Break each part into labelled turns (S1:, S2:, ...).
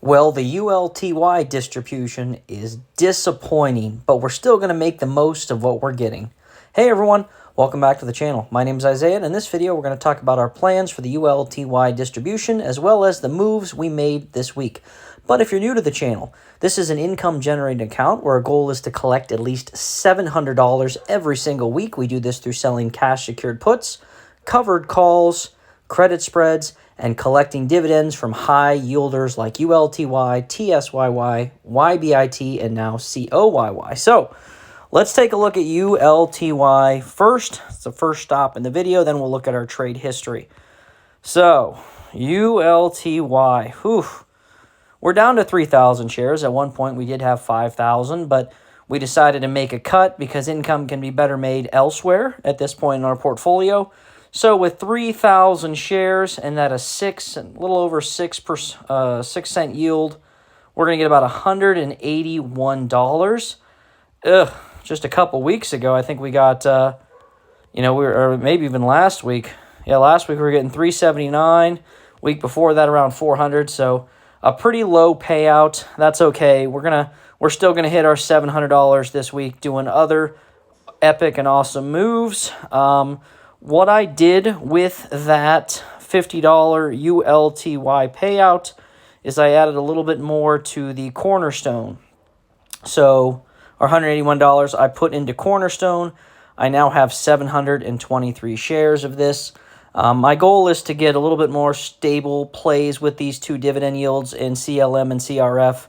S1: Well, the ULTY distribution is disappointing, but we're still going to make the most of what we're getting. Hey everyone, welcome back to the channel. My name is Isaiah, and in this video we're going to talk about our plans for the ULTY distribution as well as the moves we made this week. But if you're new to the channel, this is an income generating account where our goal is to collect at least $700 every single week. We do this through selling cash secured puts, covered calls, credit spreads, and collecting dividends from high yielders like ULTY, TSYY, YBIT, and now COYY. So let's take a look at ULTY first. It's the first stop in the video. Then we'll look at our trade history. So ULTY, whew, we're down to 3,000 shares. At one point we did have 5,000, but we decided to make a cut because income can be better made elsewhere at this point in our portfolio. So with 3,000 shares and at a little over 6 cent yield, we're going to get about $181. Just a couple weeks ago, I think we got, or maybe even last week. Yeah, last week we were getting $379. Week before that, around $400. So a pretty low payout. That's okay. We're still gonna hit our $700 this week, doing other epic and awesome moves. What I did with that $50 ULTY payout is I added a little bit more to the Cornerstone. So our $181 I put into Cornerstone. I now have 723 shares of this. My goal is to get a little bit more stable plays with these two dividend yields in CLM and CRF.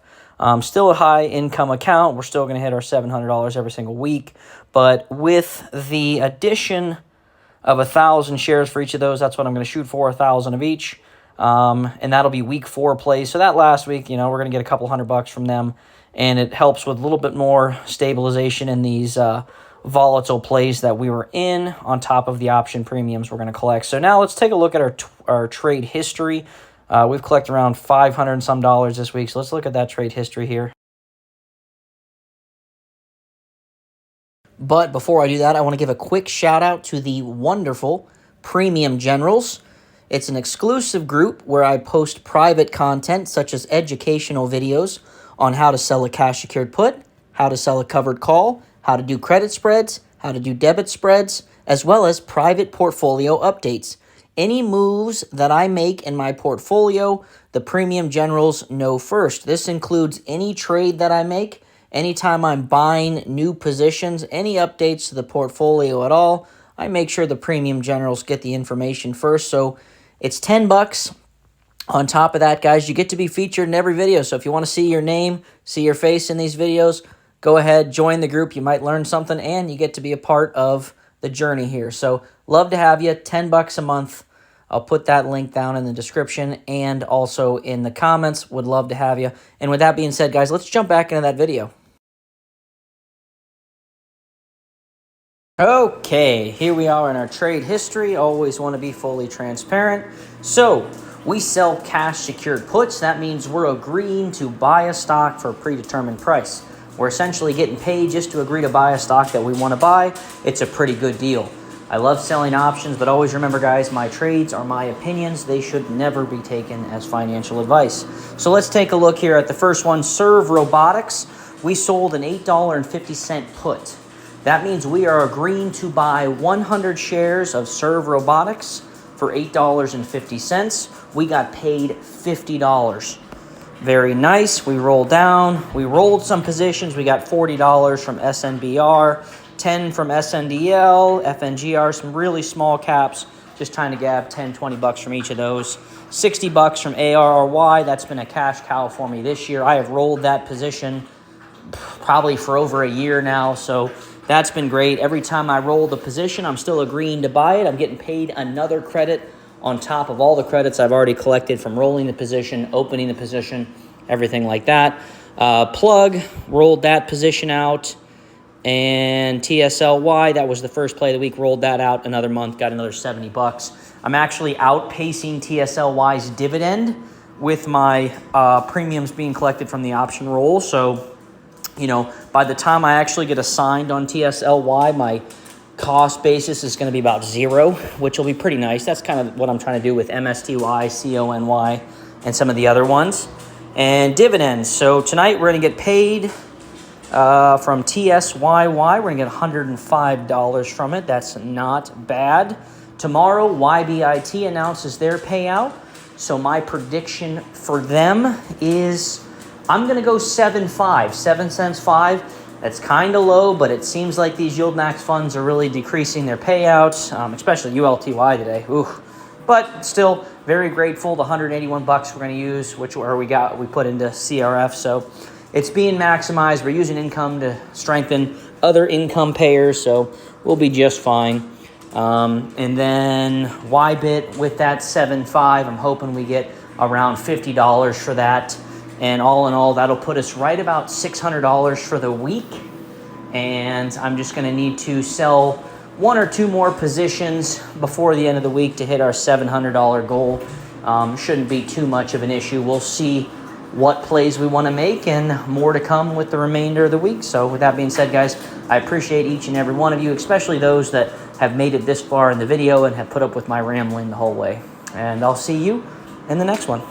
S1: Still a high income account. We're still going to hit our $700 every single week. But with the addition of 1,000 shares for each of those, that's what I'm going to shoot for, 1,000 of each. And that'll be week 4 plays. So that last week, we're going to get a couple $100 from them. And it helps with a little bit more stabilization in these volatile plays that we were in, on top of the option premiums we're going to collect. So now let's take a look at our trade history. We've collected around $500 and some this week. So let's look at that trade history here. But before I do that, I want to give a quick shout out to the wonderful Premium Generals. It's an exclusive group where I post private content such as educational videos on how to sell a cash secured put, how to sell a covered call, how to do credit spreads, how to do debit spreads, as well as private portfolio updates. Any moves that I make in my portfolio, the Premium Generals know first. This includes any trade that I make, anytime I'm buying new positions, any updates to the portfolio at all, I make sure the Premium Generals get the information first. So it's $10. On top of that, guys, you get to be featured in every video. So if you want to see your name, see your face in these videos, go ahead, join the group. You might learn something, and you get to be a part of the journey here. So love to have you. $10 a month. I'll put that link down in the description and also in the comments. Would love to have you. And with that being said, guys, let's jump back into that video. Okay, here we are in our trade history. Always want to be fully transparent. So we sell cash secured puts. That means we're agreeing to buy a stock for a predetermined price. We're essentially getting paid just to agree to buy a stock that we want to buy. It's a pretty good deal. I love selling options, but always remember, guys, my trades are my opinions. They should never be taken as financial advice. So let's take a look here at the first one, Serve Robotics. We sold an $8.50 put. That means we are agreeing to buy 100 shares of Serve Robotics for $8.50. We got paid $50. Very nice. We rolled down. We rolled some positions. We got $40 from SNBR, 10 from SNDL, FNGR, some really small caps. Just trying to grab 10, 20 bucks from each of those. $60 from ARRY. That's been a cash cow for me this year. I have rolled that position probably for over a year now, so that's been great. Every time I roll the position, I'm still agreeing to buy it. I'm getting paid another credit on top of all the credits I've already collected from rolling the position, opening the position, everything like that. Plug, rolled that position out. And TSLY, that was the first play of the week, rolled that out another month, got another $70. I'm actually outpacing TSLY's dividend with my premiums being collected from the option roll. So, by the time I actually get assigned on TSLY, my cost basis is going to be about 0, which will be pretty nice. That's kind of what I'm trying to do with MSTY, CONY, and some of the other ones. And dividends. So tonight we're going to get paid from TSYY. We're going to get $105 from it. That's not bad. Tomorrow, YBIT announces their payout. So my prediction for them is I'm going to go 7.5, 7 cents 5. That's kind of low, but it seems like these yield max funds are really decreasing their payouts, especially ULTY today. Ooh. But still, very grateful. The 181 bucks we're going to use, we put into CRF. So it's being maximized. We're using income to strengthen other income payers, so we'll be just fine. And then YBIT with that 7.5, I'm hoping we get around $50 for that. And all in all, that'll put us right about $600 for the week. And I'm just going to need to sell 1 or 2 more positions before the end of the week to hit our $700 goal. Shouldn't be too much of an issue. We'll see what plays we want to make, and more to come with the remainder of the week. So with that being said, guys, I appreciate each and every one of you, especially those that have made it this far in the video and have put up with my rambling the whole way. And I'll see you in the next one.